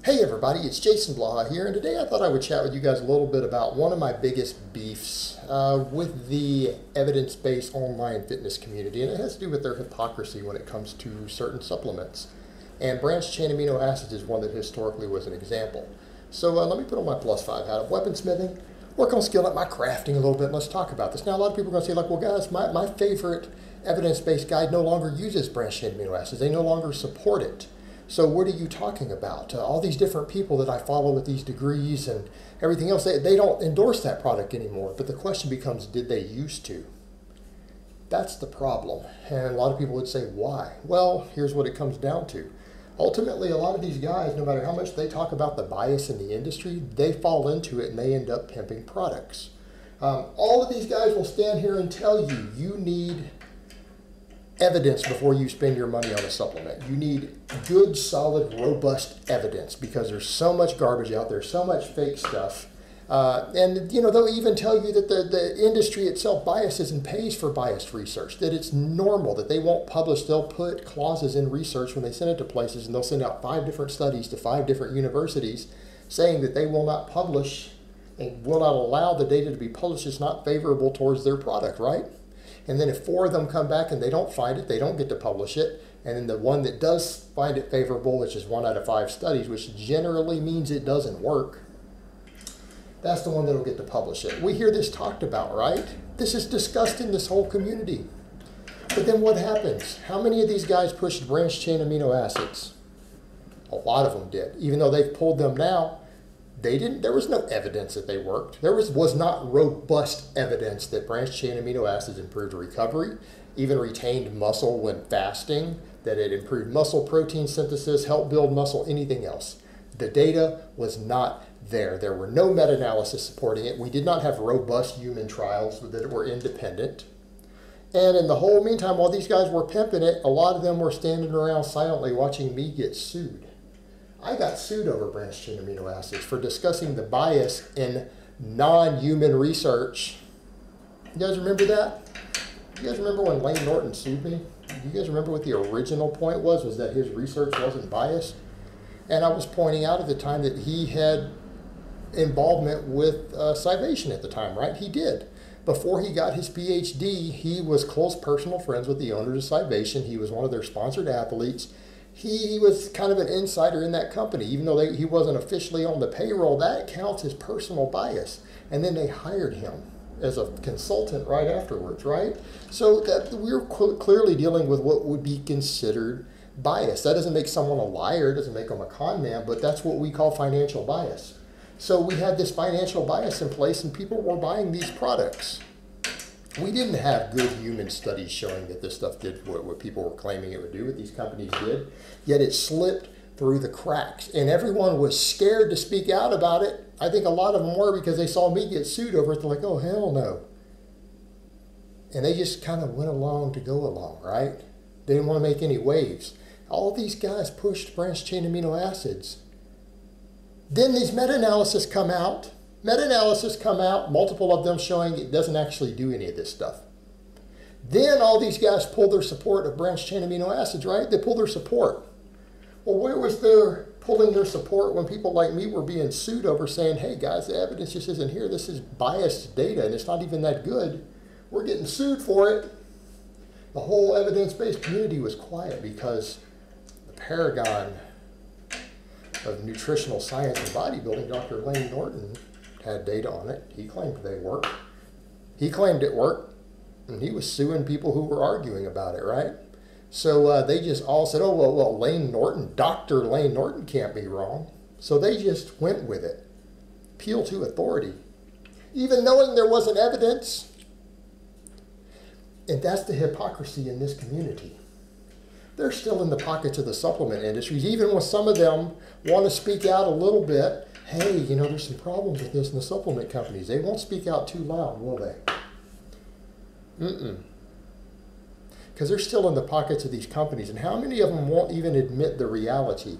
Hey everybody, it's Jason Blaha here, and today I thought I would chat with you guys a little bit about one of my biggest beefs with the evidence-based online fitness community, and it has to do with their hypocrisy when it comes to certain supplements. And branched-chain amino acids is one that historically was an example. So let me put on my +5 hat of weaponsmithing, work on skilling up my crafting a little bit, and let's talk about this. Now a lot of people are going to say, like, well guys, my favorite evidence-based guide no longer uses branched-chain amino acids. They no longer support it. So what are you talking about? All these different people that I follow with these degrees and everything else, they don't endorse that product anymore. But the question becomes, did they used to? That's the problem. And a lot of people would say, why? Well, here's what it comes down to. Ultimately, a lot of these guys, no matter how much they talk about the bias in the industry, they fall into it and they end up pimping products. All of these guys will stand here and tell you, you need evidence before you spend your money on a supplement. You need good, solid, robust evidence because there's so much garbage out there, so much fake stuff. And you know, they'll even tell you that the industry itself biases and pays for biased research, that it's normal, that they won't publish. They'll put clauses in research when they send it to places, and they'll send out 5 different studies to 5 different universities saying that they will not publish and will not allow the data to be published. It's not favorable towards their product, right? And then if 4 of them come back and they don't find it, they don't get to publish it. And then the one that does find it favorable, which is 1 out of 5 studies, which generally means it doesn't work, that's the one that'll get to publish it. We hear this talked about, right? This is discussed in this whole community. But then what happens? How many of these guys pushed branched chain amino acids? A lot of them did. Even though they've pulled them now, they didn't. There was no evidence that they worked. There was not robust evidence that branched chain amino acids improved recovery, even retained muscle when fasting, that it improved muscle protein synthesis, helped build muscle, anything else. The data was not there. There were no meta-analysis supporting it. We did not have robust human trials that were independent. And in the whole meantime, while these guys were pimping it, a lot of them were standing around silently watching me get sued. I got sued over branched chain amino acids for discussing the bias in non-human research. You guys remember that? You guys remember when Lane Norton sued me? Do you guys remember what the original point was that his research wasn't biased? And I was pointing out at the time that he had involvement with Cybation at the time, right? He did. Before he got his PhD, he was close personal friends with the owners of Cybation. He was one of their sponsored athletes. He was kind of an insider in that company. Even though he wasn't officially on the payroll, that counts as personal bias. And then they hired him as a consultant right afterwards, right? So that we're clearly dealing with what would be considered bias. That doesn't make someone a liar, doesn't make them a con man, but that's what we call financial bias. So we had this financial bias in place and people were buying these products. We didn't have good human studies showing that this stuff did what people were claiming it would do, what these companies did, yet it slipped through the cracks. And everyone was scared to speak out about it. I think a lot of them were because they saw me get sued over it. They're like, oh, hell no. And they just kind of went along to go along, right? They didn't want to make any waves. All these guys pushed branched chain amino acids. Then these meta-analysis come out. Meta-analysis come out, multiple of them showing it doesn't actually do any of this stuff. Then all these guys pull their support of branched chain amino acids, right? They pull their support. Well, where was their pulling their support when people like me were being sued over saying, hey guys, the evidence just isn't here. This is biased data and it's not even that good. We're getting sued for it. The whole evidence-based community was quiet because the paragon of nutritional science and bodybuilding, Dr. Lane Norton, had data on it. He claimed they worked. He claimed it worked, and he was suing people who were arguing about it, right? So they just all said, oh, well, Lane Norton, Dr. Lane Norton can't be wrong. So they just went with it. Appeal to authority. Even knowing there wasn't evidence. And that's the hypocrisy in this community. They're still in the pockets of the supplement industries, even when some of them want to speak out a little bit. Hey, you know, there's some problems with this in the supplement companies. They won't speak out too loud, will they? Because they're still in the pockets of these companies. And how many of them won't even admit the reality?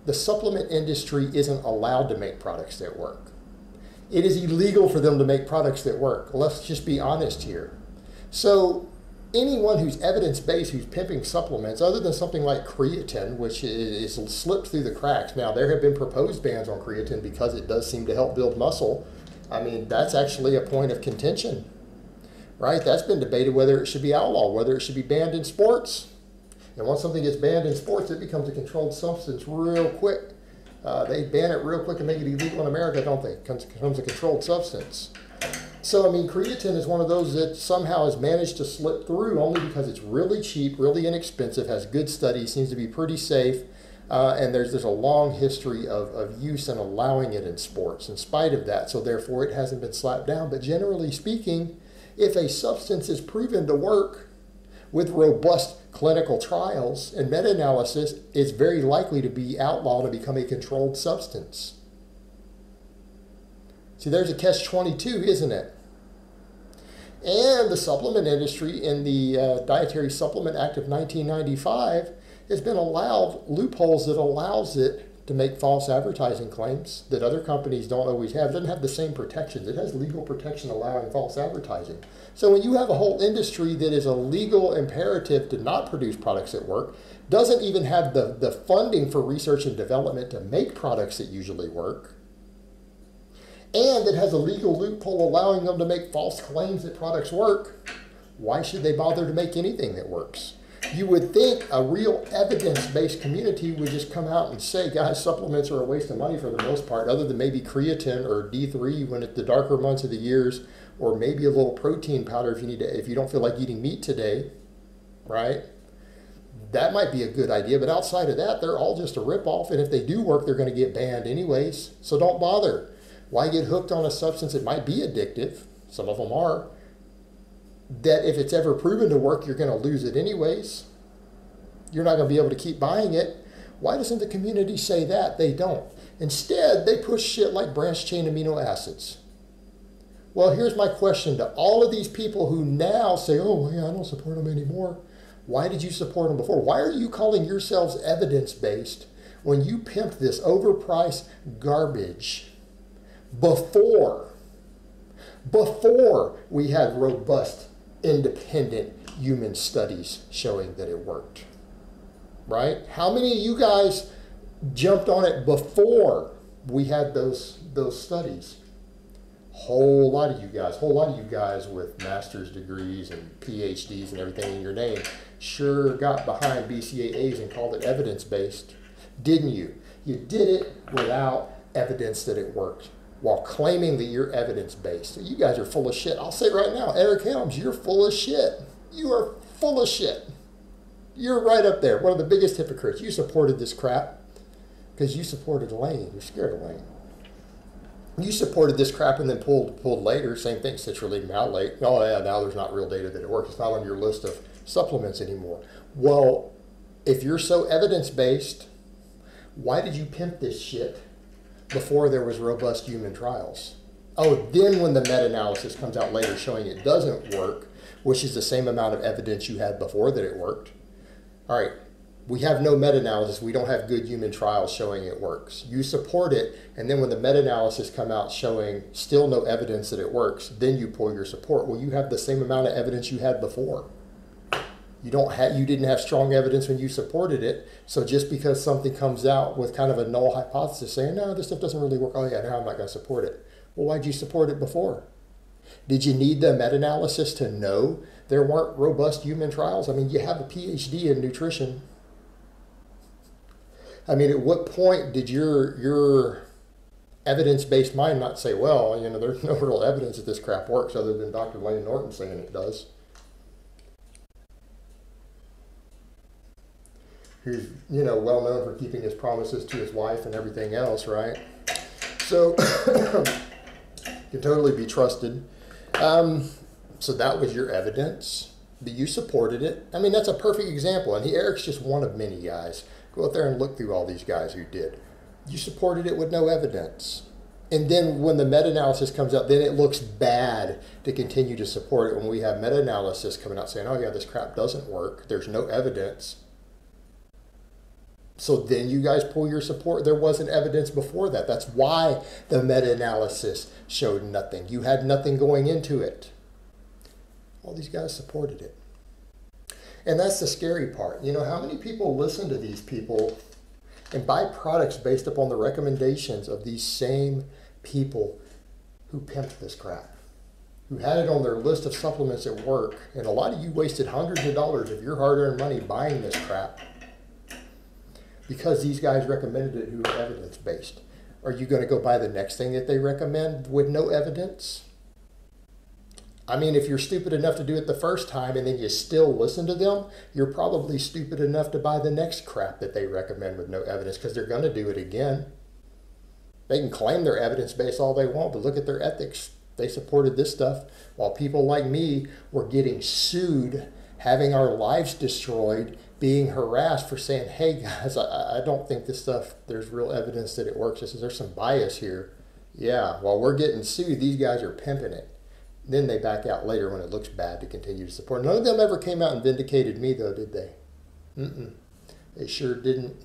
The supplement industry isn't allowed to make products that work. It is illegal for them to make products that work. Let's just be honest here. So anyone who's evidence-based, who's pimping supplements, other than something like creatine, which is slipped through the cracks. Now, there have been proposed bans on creatine because it does seem to help build muscle. I mean, that's actually a point of contention, right? That's been debated whether it should be outlawed, whether it should be banned in sports. And once something gets banned in sports, it becomes a controlled substance real quick. They ban it real quick and make it illegal in America, don't they? It becomes a controlled substance. So, I mean, creatine is one of those that somehow has managed to slip through only because it's really cheap, really inexpensive, has good studies, seems to be pretty safe, and there's a long history of use and allowing it in sports in spite of that. So, therefore, it hasn't been slapped down. But generally speaking, if a substance is proven to work with robust clinical trials and meta-analysis, it's very likely to be outlawed and become a controlled substance. See, there's a catch-22, isn't it? And the supplement industry in the Dietary Supplement Act of 1995 has been allowed loopholes that allows it to make false advertising claims that other companies don't always have. It doesn't have the same protections. It has legal protection allowing false advertising. So when you have a whole industry that is a legal imperative to not produce products that work, doesn't even have the funding for research and development to make products that usually work, and it has a legal loophole allowing them to make false claims that products work, why should they bother to make anything that works? You would think a real evidence-based community would just come out and say, guys, supplements are a waste of money for the most part, other than maybe creatine or D3 when it's the darker months of the years, or maybe a little protein powder if you don't feel like eating meat today, right? That might be a good idea, but outside of that, they're all just a ripoff, and if they do work, they're going to get banned anyways, so don't bother. Why get hooked on a substance that might be addictive? Some of them are. That if it's ever proven to work, you're going to lose it anyways. You're not going to be able to keep buying it. Why doesn't the community say that? They don't. Instead, they push shit like branched-chain amino acids. Well, here's my question to all of these people who now say, oh, yeah, I don't support them anymore. Why did you support them before? Why are you calling yourselves evidence-based when you pimped this overpriced garbage before we had robust, independent human studies showing that it worked, right? How many of you guys jumped on it before we had those studies? Whole lot of you guys with master's degrees and PhDs and everything in your name sure got behind BCAAs and called it evidence-based, didn't you? You did it without evidence that it worked, while claiming that you're evidence-based. You guys are full of shit. I'll say it right now, Eric Helms, you're full of shit. You are full of shit. You're right up there, one of the biggest hypocrites. You supported this crap because you supported Lane. You're scared of Lane. You supported this crap and then pulled later. Same thing, citrulline malate. Oh yeah, now there's not real data that it works. It's not on your list of supplements anymore. Well, if you're so evidence-based, why did you pimp this shit before there was robust human trials? Oh, then when the meta-analysis comes out later showing it doesn't work, which is the same amount of evidence you had before that it worked. All right, we have no meta-analysis. We don't have good human trials showing it works. You support it, and then when the meta-analysis come out showing still no evidence that it works, then you pull your support. Well, you have the same amount of evidence you had before. You didn't have strong evidence when you supported it, so just because something comes out with kind of a null hypothesis saying, no, this stuff doesn't really work, oh yeah, now I'm not going to support it. Well, why'd you support it before? Did you need the meta-analysis to know there weren't robust human trials? I mean, you have a PhD in nutrition. I mean, at what point did your evidence-based mind not say, well, you know, there's no real evidence that this crap works other than Dr. Lane Norton saying it does? Who's, you know, well known for keeping his promises to his wife and everything else, right? So, can totally be trusted. So that was your evidence, that you supported it. I mean, that's a perfect example. And Eric's just one of many guys. Go out there and look through all these guys who did. You supported it with no evidence. And then when the meta-analysis comes out, then it looks bad to continue to support it when we have meta-analysis coming out saying, oh yeah, this crap doesn't work. There's no evidence. So then you guys pull your support. There wasn't evidence before that. That's why the meta-analysis showed nothing. You had nothing going into it. All these guys supported it. And that's the scary part. You know, how many people listen to these people and buy products based upon the recommendations of these same people who pimped this crap, who had it on their list of supplements at work. And a lot of you wasted hundreds of dollars of your hard-earned money buying this crap because these guys recommended it who are evidence-based. Are you going to go buy the next thing that they recommend with no evidence? I mean, if you're stupid enough to do it the first time and then you still listen to them, you're probably stupid enough to buy the next crap that they recommend with no evidence, because they're going to do it again. They can claim they're evidence-based all they want, but look at their ethics. They supported this stuff while people like me were getting sued, having our lives destroyed, being harassed for saying, hey guys, I don't think this stuff, there's real evidence that it works. There's some bias here. Yeah, while we're getting sued, these guys are pimping it. Then they back out later when it looks bad to continue to support. None of them ever came out and vindicated me, though, did they? Mm-mm. They sure didn't.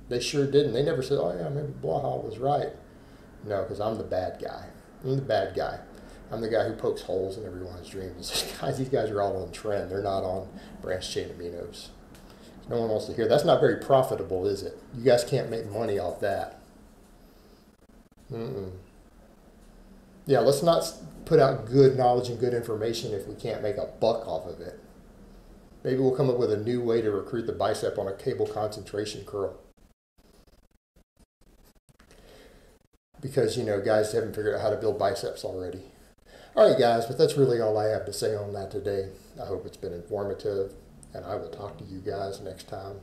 They sure didn't. They never said, oh, yeah, maybe Blaha was right. No, because I'm the bad guy. I'm the bad guy. I'm the guy who pokes holes in everyone's dreams. These guys are all on trend. They're not on branched chain aminos. No one wants to hear. That's not very profitable, is it? You guys can't make money off that. Mm-mm. Yeah, let's not put out good knowledge and good information if we can't make a buck off of it. Maybe we'll come up with a new way to recruit the bicep on a cable concentration curl. Because, you know, guys haven't figured out how to build biceps already. All right, guys, but that's really all I have to say on that today. I hope it's been informative, and I will talk to you guys next time.